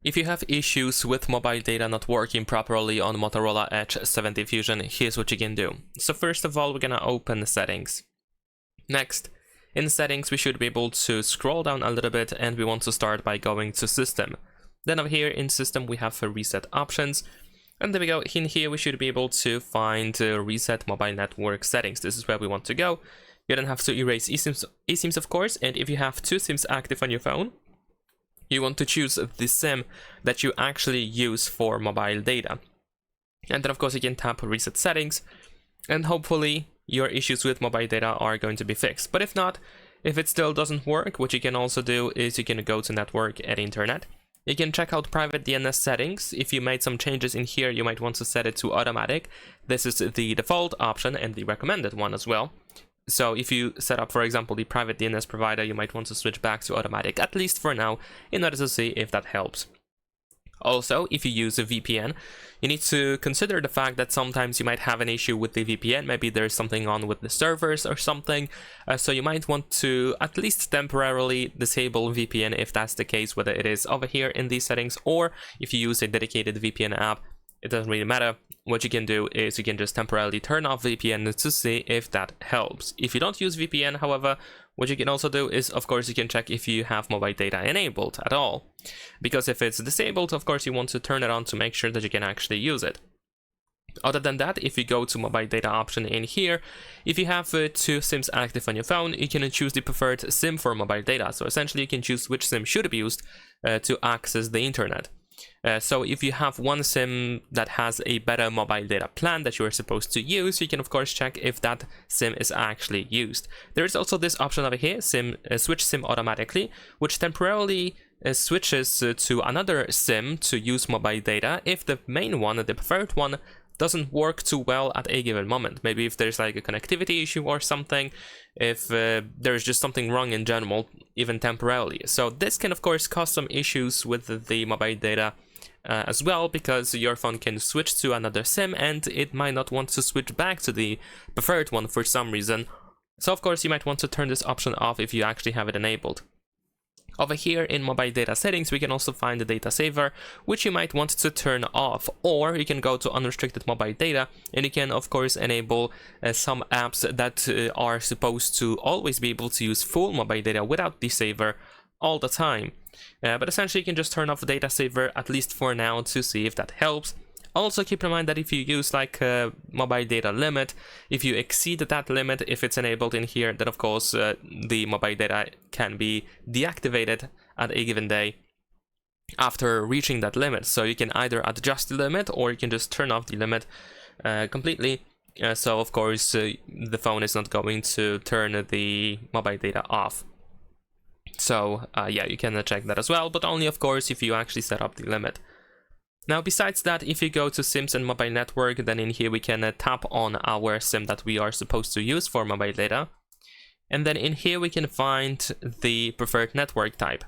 If you have issues with mobile data not working properly on Motorola Edge 70 Fusion, here's what you can do. So first of all, we're gonna open the settings. Next, in settings, we should be able to scroll down a little bit, and we want to start by going to system. Then over here in system, we have reset options. And there we go. In here, we should be able to find reset mobile network settings. This is where we want to go. You don't have to erase eSIMs, of course. And if you have two SIMs active on your phone, you want to choose the SIM that you actually use for mobile data. And then of course you can tap reset settings, and hopefully your issues with mobile data are going to be fixed. But if not, if it still doesn't work, what you can also do is you can go to network and internet. You can check out private DNS settings. If you made some changes in here, you might want to set it to automatic. This is the default option and the recommended one as well. So if you set up, for example, the private DNS provider, you might want to switch back to automatic, at least for now, in order to see if that helps. Also, if you use a VPN, you need to consider the fact that sometimes you might have an issue with the VPN. Maybe there's something on with the servers or something. So you might want to at least temporarily disable VPN if that's the case, whether it is over here in these settings or if you use a dedicated VPN app. It doesn't really matter. What you can do is you can just temporarily turn off VPN to see if that helps. If you don't use VPN, however, what you can also do is, of course, you can check if you have mobile data enabled at all. Because if it's disabled, of course, you want to turn it on to make sure that you can actually use it. Other than that, if you go to mobile data option in here, if you have two SIMs active on your phone, you can choose the preferred SIM for mobile data. So essentially, you can choose which SIM should be used to access the internet. So if you have one SIM that has a better mobile data plan that you are supposed to use, you can of course check if that SIM is actually used. There is also this option over here, switch SIM automatically, which temporarily switches to another SIM to use mobile data if the main one, the preferred one, doesn't work too well at a given moment. Maybe if there's like a connectivity issue or something, if there's just something wrong in general, even temporarily. So this can of course cause some issues with the mobile data as well, because your phone can switch to another SIM and it might not want to switch back to the preferred one for some reason. So of course you might want to turn this option off if you actually have it enabled. Over here in mobile data settings, we can also find the data saver, which you might want to turn off, or you can go to unrestricted mobile data and you can of course enable some apps that are supposed to always be able to use full mobile data without the saver all the time. But essentially you can just turn off the data saver, at least for now, to see if that helps. Also keep in mind that if you use like a mobile data limit, if you exceed that limit, if it's enabled in here, then of course the mobile data can be deactivated at a given day after reaching that limit. So you can either adjust the limit or you can just turn off the limit completely. So of course the phone is not going to turn the mobile data off. So yeah, you can check that as well, but only of course if you actually set up the limit. Now besides that, if you go to SIMs and mobile network, then in here we can tap on our SIM that we are supposed to use for mobile data. And then in here we can find the preferred network type.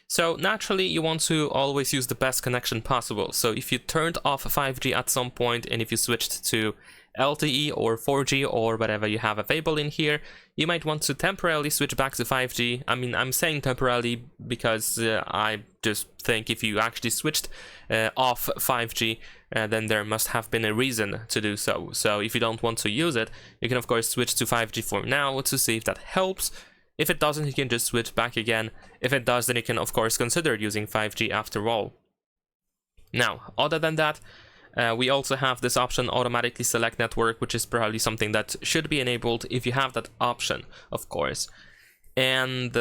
So naturally you want to always use the best connection possible. So if you turned off 5G at some point and if you switched to LTE or 4G or whatever you have available in here, you might want to temporarily switch back to 5G. I mean, I'm saying temporarily because I just think if you actually switched off 5G, then there must have been a reason to do so. So if you don't want to use it, you can of course switch to 5G for now to see if that helps. If it doesn't, you can just switch back again. If it does, then you can of course consider using 5G after all. Now, other than that, we also have this option, automatically select network, which is probably something that should be enabled if you have that option, of course. And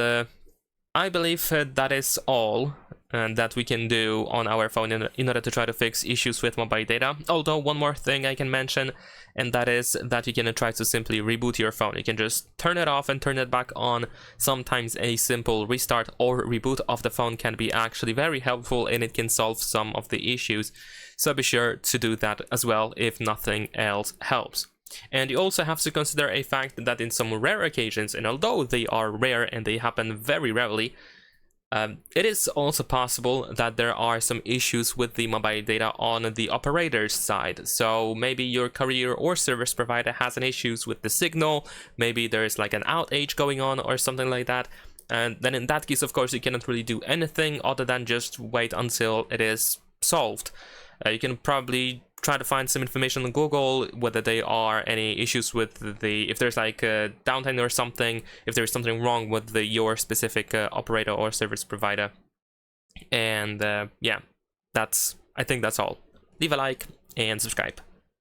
I believe that is all that we can do on our phone in order to try to fix issues with mobile data. Although one more thing I can mention, and that is that you can try to simply reboot your phone. You can just turn it off and turn it back on. Sometimes a simple restart or reboot of the phone can be actually very helpful, and it can solve some of the issues. So be sure to do that as well if nothing else helps. And you also have to consider a fact that in some rare occasions, and although they are rare and they happen very rarely, it is also possible that there are some issues with the mobile data on the operator's side. So maybe your carrier or service provider has an issues with the signal, maybe there's like an outage going on or something like that. And then in that case, of course, you cannot really do anything other than just wait until it is solved. You can probably try to find some information on Google, whether there are any issues with if there's like a downtime or something, if there's something wrong with your specific operator or service provider. And yeah, I think that's all. Leave a like and subscribe.